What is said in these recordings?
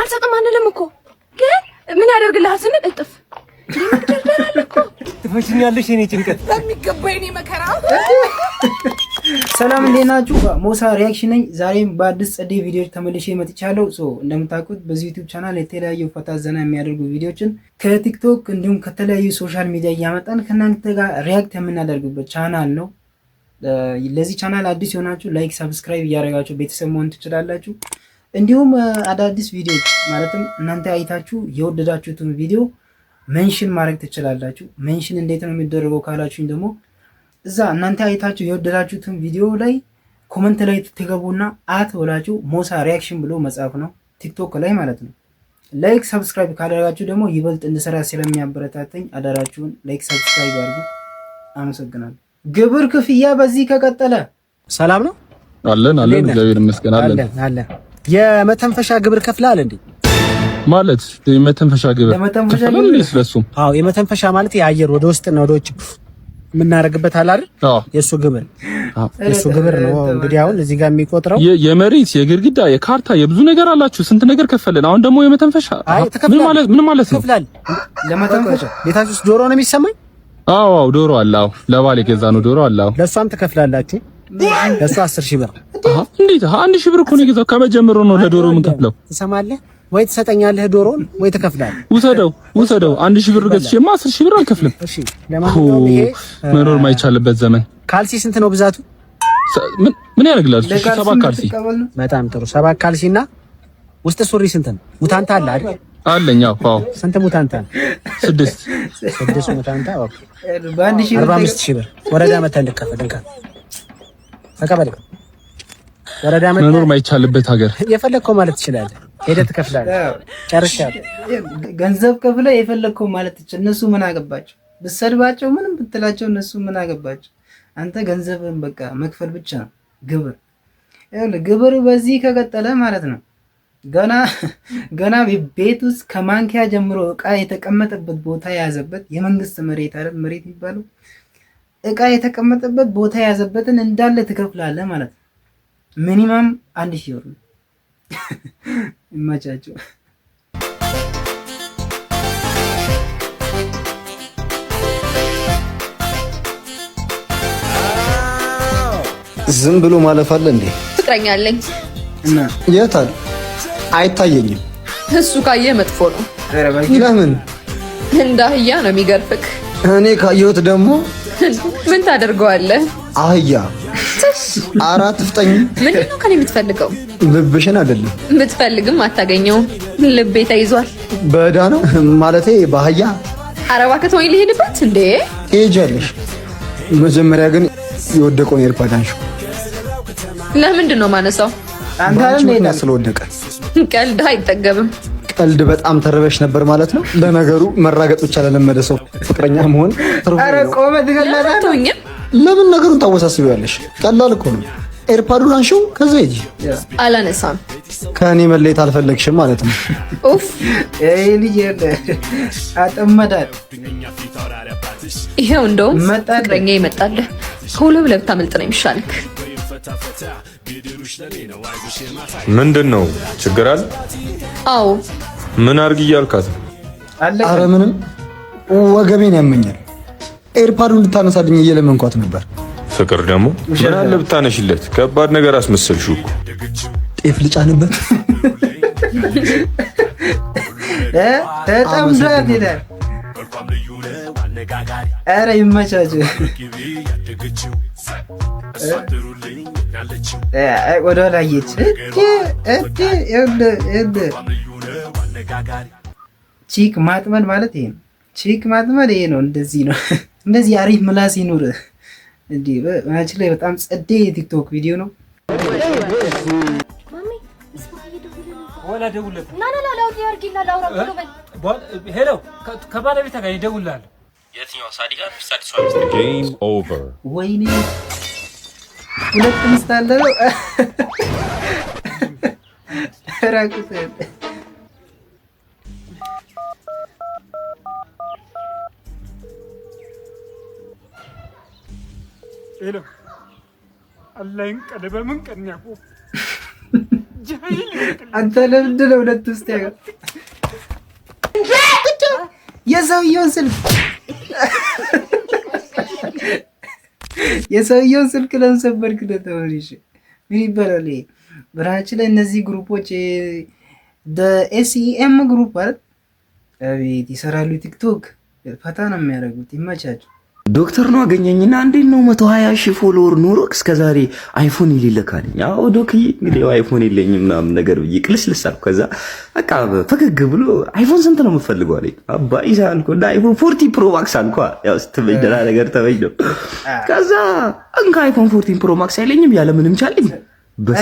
አልሰጥም አንልም እኮ ግን ምን ያደርግልሃል ስንል እጥፍ ትፈችኛለሽ የኔ ጭንቀት በሚገባ የኔ መከራ። ሰላም እንዴት ናችሁ? ሞሳ ሪአክሽን ነኝ። ዛሬም በአዲስ ጸዴ ቪዲዮዎች ተመልሼ መጥቻለሁ። እንደምታውቁት በዚህ ዩቲዩብ ቻናል የተለያዩ ፈታ ዘና የሚያደርጉ ቪዲዮዎችን ከቲክቶክ እንዲሁም ከተለያዩ ሶሻል ሚዲያ እያመጣን ከእናንተ ጋር ሪያክት የምናደርግበት ቻናል ነው። ለዚህ ቻናል አዲስ የሆናችሁ ላይክ፣ ሰብስክራይብ እያደረጋችሁ ቤተሰብ መሆን ትችላላችሁ። እንዲሁም አዳዲስ ቪዲዮዎች ማለትም እናንተ አይታችሁ የወደዳችሁትን ቪዲዮ ሜንሽን ማድረግ ትችላላችሁ። ሜንሽን እንዴት ነው የሚደረገው ካላችሁኝ ደግሞ እዛ እናንተ አይታችሁ የወደዳችሁትን ቪዲዮ ላይ ኮመንት ላይ ትገቡና ብላችሁ ሞሳ ሪአክሽን ብሎ መጻፍ ነው፣ ቲክቶክ ላይ ማለት ነው። ላይክ ሰብስክራይብ ካደረጋችሁ ደግሞ ይበልጥ እንድሰራ ስለሚያበረታተኝ አዳራችሁን ላይክ ሰብስክራይብ አድርጉ። አመሰግናለሁ። ግብር ክፍያ በዚህ ከቀጠለ ሰላም ነው አለን እግዚአብሔር ይመስገን አለን። የመተንፈሻ ግብር ከፍላል እንዴ? ማለት የመተንፈሻ ግብር ከፍላል ስለሱም? አዎ የመተንፈሻ ማለት የአየር ወደ ውስጥ እና ወደ ውጭ የምናረግበት አለ አይደል? የሱ ግብር ነው። እንግዲህ አሁን እዚህ ጋር የሚቆጥረው የመሬት የግድግዳ የካርታ የብዙ ነገር አላችሁ። ስንት ነገር ከፈለን። አሁን ደግሞ የመተንፈሻ ምን ማለት ነው? ከፍላል ለመተንፈሻ። ቤታችሁ ውስጥ ዶሮ ነው የሚሰማኝ? አዎ ዶሮ አለ። አዎ ለባል የገዛነው ዶሮ አለ። አዎ ለሷም ትከፍላላችሁ? ለሷ 10,000 ብር። እንዴት 1,000 ብር እኮ ነው የገዛው። ከመጀመሩ ነው ለዶሮ ምን ከፍለው? ትሰማለህ ወይ? ትሰጠኛለህ ዶሮን ወይ ትከፍላለህ? ውሰደው 1,000 ብር ገዝቼማ 10,000 ብር አልከፍልም። እሺ ለማንኛውም ይሄ መኖር ማይቻልበት ዘመን። ካልሲ ስንት ነው ብዛቱ? ምን ያደርግላል? 7 ካልሲ። በጣም ጥሩ 7 ካልሲና ውስጥ ሱሪ ስንት ነው? ሙታንታ አለ አይደል? አለኝ። አዎ ስንት ሙታንታ? 6 ሙታንታ። ኦኬ 45,000 ብር ወረዳ መተን ልከፈል ተቀበል። ወረዳ መተን መኖር ማይቻልበት ሀገር የፈለግከው ማለት ትችላለህ። ሄደህ ትከፍላለህ። ጨርሻለሁ። ገንዘብ ከፍለህ የፈለግከው ማለት ትችላለህ። እነሱ ምን አገባቸው? ብትሰድባቸው ምንም ብትላቸው እነሱ ምን አገባቸው? አንተ ገንዘብን በቃ መክፈል ብቻ ነው ግብር። ግብር በዚህ ከቀጠለ ማለት ነው ገና ቤት ውስጥ ከማንኪያ ጀምሮ እቃ የተቀመጠበት ቦታ የያዘበት የመንግስት መሬት አይደል? መሬት የሚባለው እቃ የተቀመጠበት ቦታ የያዘበትን እንዳለ ትከፍላለህ ማለት ነው። ሚኒማም 1,000 ብር ነው። ይመቻቸው። ዝም ብሎ ማለፍ አለ እንዴ? ፍቅረኛ አለኝ እና የት አለ? አይታየኝም። እሱ ካየ መጥፎ ነው። ለምን? እንደ አህያ ነው የሚገርፍክ። እኔ ካየሁት ደግሞ ምን ታደርገዋለህ? አህያ አራት ፍጠኝ። ምንድን ነው ከኔ የምትፈልገው? ልብሽን አይደለም። የምትፈልግም አታገኘውም። ልቤ ተይዟል። በዕዳ ነው ማለቴ በአህያ። ኧረ እባክህ ተወኝ ልሄድበት እንዴ። ትሄጃለሽ። መጀመሪያ ግን የወደቀውን ኤርፓድ አንሺው። ለምንድን ነው ማነሳው? አንተ ምን ስለወደቀ? ቀልድ አይጠገብም። ቀልድ በጣም ተረበሽ ነበር ማለት ነው። ለነገሩ መራገጥ ብቻ ለለመደ ሰው ፍቅረኛ መሆን ኧረ ቆመ ትገላታለህ። ለምን ነገሩን ታወሳስቢያለሽ? ቀላል እኮ ነው። ኤርፓዱን አንሺው ከዛ ሂጂ። አላነሳም። ከእኔ መለየት አልፈለግሽም ማለት ነው። ኡፍ ልጅ አጠመዳል። ይሄው እንደውም ፍቅረኛ ይመጣልህ ከሁለት ብለህ ብታመልጥ ነው የሚሻልክ። ምንድን ነው ችግር አለ? አዎ ምን አርግ እያልካት? አረ ምንም ወገቤን ያመኛል። ኤርፓዱን ልታነሳልኝ እየለመንኳት ነበር። ፍቅር ደግሞ ምን አለ ብታነሽለት? ከባድ ነገር አስመሰልሽው እኮ። ጤፍ ልጫንበት ተጠምዷት ይላል። ኧረ ይመቻችሁ። ወደኋላ አየች። ቺክ ማጥመድ ማለት ይሄ ነው። ቺክ ማጥመድ ይሄ ነው። እንደዚህ ነው። እንደዚህ አሪፍ ምላስ ይኑር። እንዴ በማች ላይ በጣም ጸዴ የቲክቶክ ቪዲዮ ነው። ወላ ደውለት ሄሎ ከባለቤት ጋር ይደውላል። የትኛው ሳዲ ጋር? ሳዲ ሷስ ጌም ኦቨር። ወይኔ ሁለት ሚስት አለ ነው ራቁት። ሄሎ አላይን ቀደበ ምን ቀኛቁ አንተ ለምንድን ነው ሁለት ውስጥ ያገባ የሰውየውን ስልክ ለምን ሰበርክ? ለተወሪሽ ምን ይባላል? በራችን ላይ እነዚህ ግሩፖች ኤስኢኤም ግሩፕ አይደል? አቤት ይሰራሉ። ቲክቶክ ፈታ ነው የሚያደርጉት። ይመቻቸው። ዶክተር ነው አገኘኝና እንዴት ነው 120,000 ፎሎወር ኖሮ እስከዛሬ አይፎን ይልልካልኝ? አዎ ዶክዬ እንግዲህ አይፎን የለኝም ምናምን ነገር ብዬ ቅልስልስ አልኩ። ከዛ በቃ ፈገግ ብሎ አይፎን ስንት ነው የምትፈልገው አለኝ። አባይ ሳልኩ እንደ አይፎን 40 ፕሮ ማክስ አልኳ። ያው ስትበይ ደህና ነገር ተበይ ነው። ከዛ እንካ አይፎን 14 ፕሮ ማክስ አይለኝም ያለ ምንም ቻለኝ። በስ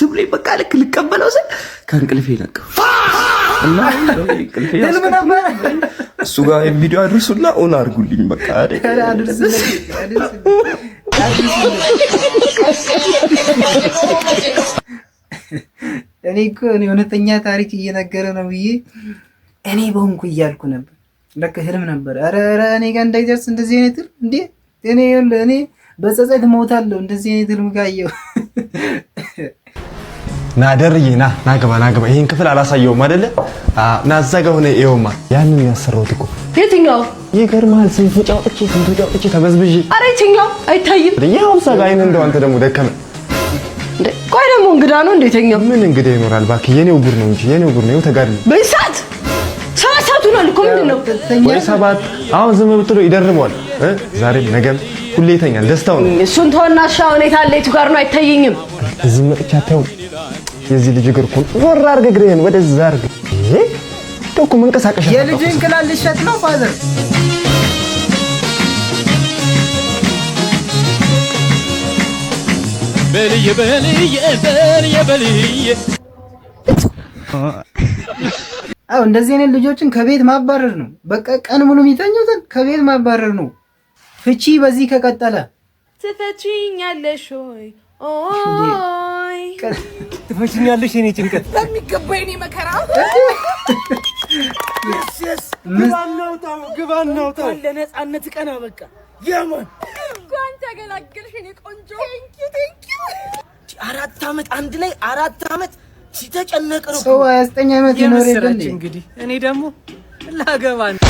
ብሎኝ በቃ ልክ ልቀበለው ስል ከእንቅልፌ ነቃሁ እና እሱ ጋር ቪዲዮ አድርሱና ኦን አድርጉልኝ በቃ እኔ እኮ እውነተኛ ታሪክ እየነገረ ነው ብዬ እኔ በሆንኩ እያልኩ ነበር። ለካ ህልም ነበር። ኧረ እኔ ጋር እንዳይደርስ እንደዚህ አይነት እንዴ እኔ በጸጸት እሞታለሁ እንደዚህ አይነት ህልም ካየሁ። ና ደርዬ ና ግባ። ይሄን ክፍል አላሳየውም አይደለ? ና እዛ ጋር ሆነ ይኸውማ ያንን ያሰራሁት እኮ። የትኛው? ይገርምሃል። ስንት ወጪ አውጥቼ ተበዝብዤ። ኧረ የትኛው አይታይም። ይኸው እዛ ጋር አይን እንደው አንተ ደግሞ ደከመ እንዴ? ቆይ ደግሞ እንግዳ ነው እንዴ? የትኛው? ምን እንግዳ ይኖራል እባክህ። የኔው ጉር ነው እንጂ የኔው ጉር ነው። ይኸው ተጋድሞ በሰዓት ሰዓቱ ነው እኮ። ምንድን ነው ወይ ሰባት? አሁን ዝም ብትለው ይደርመዋል። ዛሬም ነገም ሁሌ ይተኛል። ደስታው ነው። እሱን ተወና ሻው ሁኔታ ለይቱ ጋር ነው አይታየኝም። እዚህ መጥቻ ታው የዚህ ልጅ እግር እኮ ዞር አድርገህ እግርህን ወደዛ አድርገህ እኮ መንቀሳቀሻ የልጅ እንቅላል ልሸጥ ነው ፋዘር። በልዬ እንደዚህ አይነት ልጆችን ከቤት ማባረር ነው። በቃ ቀን ሙሉ የሚተኙትን ከቤት ማባረር ነው። ፍቺ በዚህ ከቀጠለ ትፈቺኛለሽ ወይ? ኦይ ትፈቺኛለሽ የኔ ጭንቀት በሚገባ የኔ መከራ። ግባ እናውጣው ለነፃነት ቀና በቃ የማን እንኳን ተገላገልሽ የኔ ቆንጆ። ቴንኪው 4 ዓመት አንድ ላይ 4 ዓመት ሲተጨነቅ ነው። ሰው 29 ዓመት ይኖር የለም እንግዲህ እኔ ደግሞ ላገባ ነው።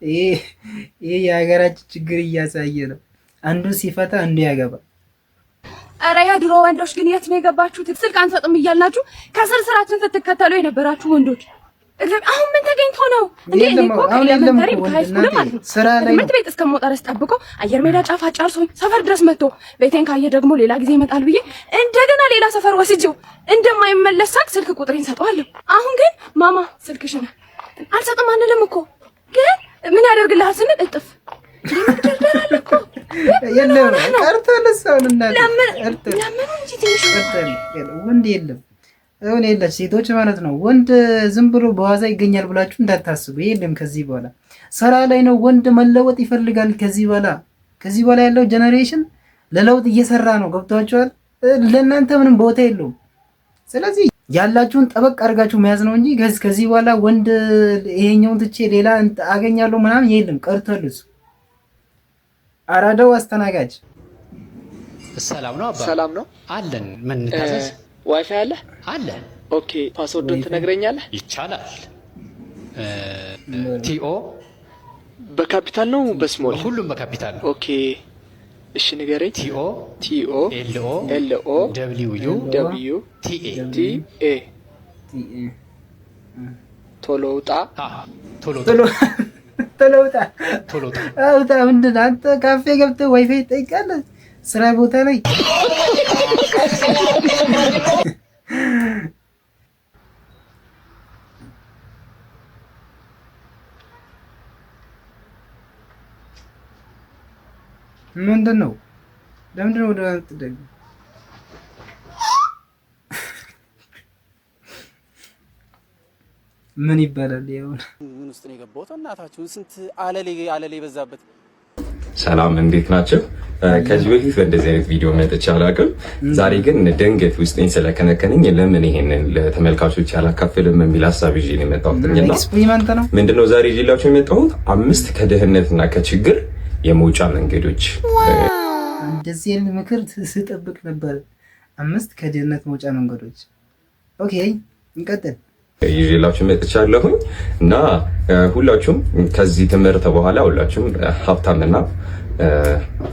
ይሄ የሀገራችን ችግር እያሳየ ነው። አንዱ ሲፈታ አንዱ ያገባ። ኧረ የድሮ ወንዶች ግን የት ነው የገባችሁት? ስልክ አንሰጥም እያልናችሁ ከስር ስራችን ስትከተሉ የነበራችሁ ወንዶች አሁን ምን ተገኝቶ ነው እንዴ? እኮ ኤሌመንተሪ ሃይስኩል ማለት ነው ትምህርት ቤት እስከምወጣ ድረስ ጠብቆ አየር ሜዳ ጫፍ አጫርሶኝ ሰፈር ድረስ መጥቶ ቤቴን ካየ ደግሞ ሌላ ጊዜ ይመጣል ብዬ እንደገና ሌላ ሰፈር ወስጄው እንደማይመለስ ሳቅ ስልክ ቁጥሬን ሰጠዋለሁ። አሁን ግን ማማ ስልክሽን አልሰጥም አንልም እኮ ግን ምን ያደርግልሃል ስንል እጥፍ እንደምትደርደራል እኮ የለም ቀርቶ ለሰውን እና ለምን እንጂ ትንሽ ወንድ የለም አሁን የለች ሴቶች ማለት ነው። ወንድ ዝም ብሎ በዋዛ ይገኛል ብላችሁ እንዳታስቡ። የለም ከዚህ በኋላ ስራ ላይ ነው። ወንድ መለወጥ ይፈልጋል። ከዚህ በኋላ ያለው ጄኔሬሽን ለለውጥ እየሰራ ነው። ገብቷችኋል? ለእናንተ ምንም ቦታ የለውም። ስለዚህ ያላችሁን ጠበቅ አድርጋችሁ መያዝ ነው እንጂ ከዚህ በኋላ ወንድ ይሄኛውን ትቼ ሌላ አገኛለሁ ምናምን የለም። ቀርቷል እሱ። አራዳው አስተናጋጅ ሰላም ነው አባ። ሰላም ነው አለን። ምን ታዘዝ? ዋይፋይ አለ አለ። ኦኬ ፓስወርዱን ትነግረኛለህ? ይቻላል። ቲኦ በካፒታል ነው በስሞል? ሁሉም በካፒታል ነው። ኦኬ እሺ ንገረኝ። ቲኦ ኤልኦ ደብሊው ቲኤ ቶሎ ውጣ። አውጣ። ምንድን ነው አንተ ካፌ ገብተህ ዋይፋይ ትጠይቃለህ? ስራ ቦታ ላይ ምንድን ነው? ለምንድን ነው ወደ አንተ ምን ይባላል? ያውን ምን ውስጥ ነው የገባሁት? እናታችሁን ስንት አለሌ በዛበት። ሰላም እንዴት ናቸው? ከዚህ በፊት በእንደዚህ አይነት ቪዲዮ መጥቼ አላውቅም። ዛሬ ግን ድንገት ውስጤን ስለከነከነኝ ለምን ይሄንን ለተመልካቾች ያላካፍልም የሚል ሀሳብ ይዤ ነው የመጣሁት። ኤክስፔሪመንት ነው። ምንድነው ዛሬ ይዤላችሁ የመጣሁት 5 ከድህነትና ከችግር የመውጫ መንገዶች። እንደዚህ አይነት ምክር ስጠብቅ ነበር። 5 ከድህነት መውጫ መንገዶች። ኦኬ እንቀጥል። ይዤላችሁ መጥቻለሁኝ እና ሁላችሁም ከዚህ ትምህርት በኋላ ሁላችሁም ሀብታምና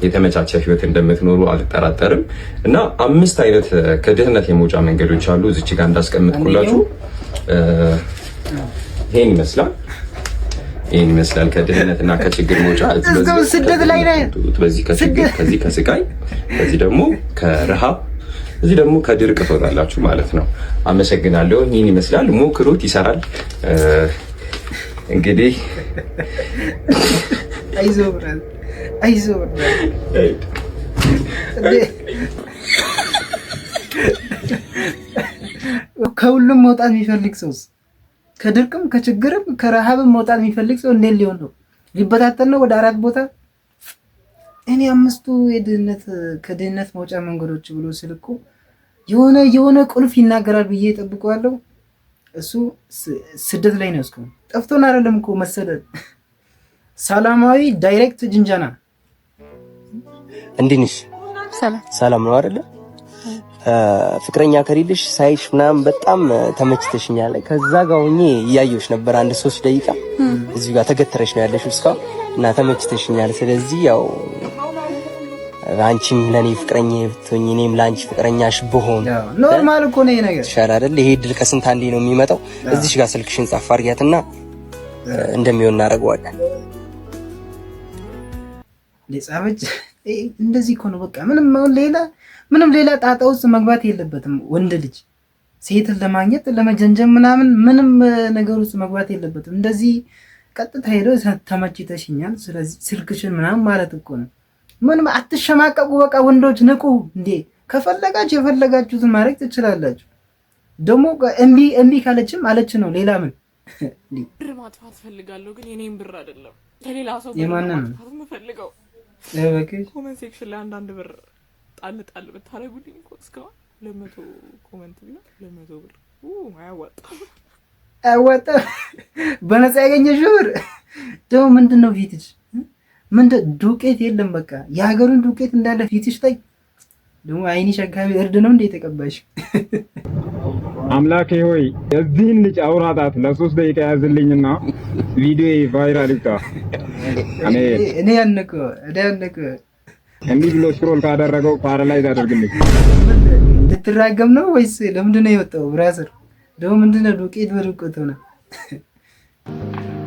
የተመቻቸ ህይወት እንደምትኖሩ አልጠራጠርም። እና 5 አይነት ከድህነት የመውጫ መንገዶች አሉ እዚች ጋር እንዳስቀምጥኩላችሁ። ይሄን ይመስላል ከድህነትና ከችግር መውጫ። ስደት ላይ ነህ። በዚህ ከችግር ከዚህ ከስቃይ ከዚህ ደግሞ ከረሃብ እዚህ ደግሞ ከድርቅ ትወጣላችሁ ማለት ነው። አመሰግናለሁ። ይህን ይመስላል። ሞክሩት፣ ይሰራል። እንግዲህ አይዞህ ብራል፣ አይዞህ ብራል። ከሁሉም መውጣት የሚፈልግ ሰውስ ከድርቅም ከችግርም ከረሃብም መውጣት የሚፈልግ ሰው እንዴት ሊሆን ነው? ሊበታተን ነው ወደ 4 ቦታ። እኔ 5ቱ ከድህነት መውጫ መንገዶች ብሎ ስልኩ የሆነ ቁልፍ ይናገራል ብዬ እጠብቀዋለሁ። እሱ ስደት ላይ ነው። እስካሁን ጠፍቶን አይደለም እኮ መሰደድ። ሰላማዊ ዳይሬክት ጅንጃና። እንዴት ነሽ? ሰላም ነው አይደለ? ፍቅረኛ ከሌለሽ ሳይሽ ምናምን በጣም ተመችተሽኛል። ከዛ ጋር ሆኜ እያየሁሽ ነበር 1-3 ደቂቃ። እዚህ ጋር ተገትረሽ ነው ያለሽ እስካሁን እና ተመችተሽኛል። ስለዚህ ያው አንቺም ለኔ ፍቅረኛ ብትሆኚ እኔም ለአንቺ ፍቅረኛሽ ብሆን ኖርማል እኮ ነው ነገር ይሻላል አይደል? ይሄ ድል ከስንት አንዴ ነው የሚመጣው። እዚሽ ጋር ስልክሽን ጻፍ አድርጊያትና እንደሚሆን እናደርገዋለን። ለጻፈች እንደዚህ እኮ ነው በቃ። ምንም ሌላ ጣጣ ውስጥ መግባት የለበትም ወንድ ልጅ። ሴትን ለማግኘት ለመጀንጀም ምንም ነገር ውስጥ መግባት የለበትም። እንደዚህ ቀጥታ ሄዶ ተመችተሽኛል ስለዚህ ስልክሽን ምናምን ማለት እኮ ነው። ምንም አትሸማቀቁ። በቃ ወንዶች ንቁ እንዴ! ከፈለጋችሁ የፈለጋችሁትን ማድረግ ትችላላችሁ። ደግሞ እምቢ ካለችም አለች ነው። ሌላ ምን ብር ማጥፋት ፈልጋለሁ፣ ግን የኔን ብር አይደለም ከሌላ ሰው የማንን ነው የምፈልገው። ኮሜንት ሴክሽን ላይ አንዳንድ ብር ጣል ብታረጉልኝ እኮ እስካሁን 200 ኮሜንት ቢሆን 200 ብር አያዋጣም። በነፃ ያገኘሽው ብር ደግሞ ምንድነው ፊትሽ? ዱቄት የለም በቃ የሀገሩን ዱቄት እንዳለ ፊትሽ ላይ ደግሞ አይንሽ አካባቢ እርድ ነው እንደ ተቀባሽ። አምላኬ ሆይ የዚህን ልጅ አውራጣት ለ3 ደቂቃ ያዝልኝና ቪዲዮ ቫይራል ይውጣ። እኔ ያነቀ እንዲህ ብሎ ስክሮል ካደረገው ፓራላይዝ አድርግልኝ። ልትራገም ነው ወይስ ለምንድን ነው የወጣው? ብራዘር ደግሞ ምንድነው ዱቄት በዱቄት ሆነ።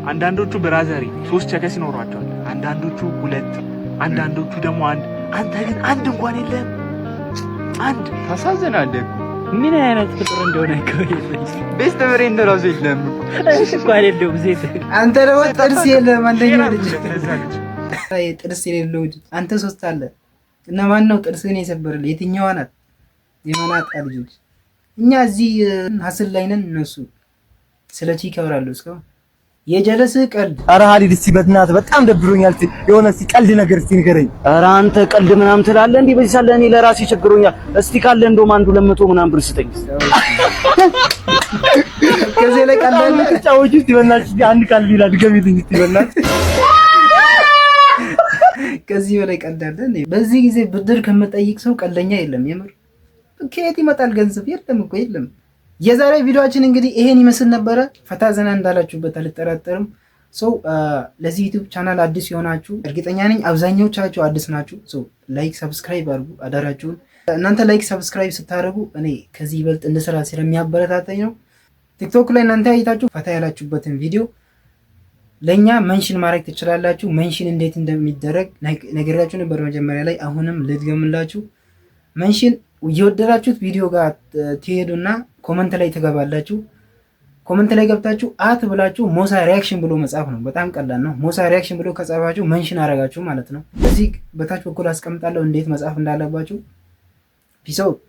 አንዳንዶቹ ብራዘሪ 3 ቸከስ ይኖሯቸዋል፣ አንዳንዶቹ 2፣ አንዳንዶቹ ደግሞ 1። አንተ ግን 1 እንኳን የለም። 1 ታሳዝናለህ። ምን አይነት ፍጥር እንደሆነ አይከብኝም። ቤስት ፍሬንድ ራሱ የለም እኮ አይደለም ዜት። አንተ ደግሞ ጥርስ የለም። አንደኛ ልጅ ጥርስ የሌለው አንተ 3 አለ እና ማን ነው ጥርስን የሰበረልህ? የትኛዋ ናት? የመናጣ ልጆች። እኛ እዚህ ሀስል ላይ ነን፣ እነሱ ስለ ቺክ ያወራሉ እስካሁን የጀለስ ቀልድ። ኧረ ሀዲድ እስቲ በእናትህ በጣም ደብሮኛል። የሆነ እስቲ ቀልድ ነገር እስቲ ንገረኝ። ኧረ አንተ ቀልድ ምናምን ትላለህ እንዴ? በዚህ ሳለ እኔ ለራሴ ቸግሮኛል። እስቲ ካለ እንደውም 200 ምናምን ብር ስጠኝ። ከዚህ ላይ ቀልድ ተጫወች እስቲ በእናትህ። አንድ ቀልድ ይላል ድገሚልኝ እስቲ በእናትህ። ከዚህ በላይ ቀልድ አለ እንዴ? በዚህ ጊዜ ብድር ከመጠይቅ ሰው ቀልደኛ የለም። የምር ከየት ይመጣል ገንዘብ? የለም እኮ የለም። የዛሬ ቪዲዮአችን እንግዲህ ይሄን ይመስል ነበረ። ፈታ ዘና እንዳላችሁበት አልጠራጠርም። ለዚህ ዩቲዩብ ቻናል አዲስ የሆናችሁ እርግጠኛ ነኝ አብዛኛዎቻችሁ አዲስ ናችሁ። ላይክ ሰብስክራይብ አድርጉ አዳራችሁን። እናንተ ላይክ ሰብስክራይብ ስታደርጉ እኔ ከዚህ ይበልጥ እንድሰራ ስለሚያበረታታኝ ነው። ቲክቶክ ላይ እናንተ አይታችሁ ፈታ ያላችሁበትን ቪዲዮ ለኛ መንሽን ማድረግ ትችላላችሁ። መንሽን እንዴት እንደሚደረግ ነግሬያችሁ ነበር መጀመሪያ ላይ። አሁንም ልድገምላችሁ። መንሽን የወደዳችሁት ቪዲዮ ጋር ትሄዱና ኮመንት ላይ ትገባላችሁ። ኮመንት ላይ ገብታችሁ አት ብላችሁ ሞሳ ሪያክሽን ብሎ መጻፍ ነው። በጣም ቀላል ነው። ሞሳ ሪያክሽን ብሎ ከጻፋችሁ መንሽን አረጋችሁ ማለት ነው። እዚህ በታች በኩል አስቀምጣለሁ እንዴት መጻፍ እንዳለባችሁ። ፒስ አውት።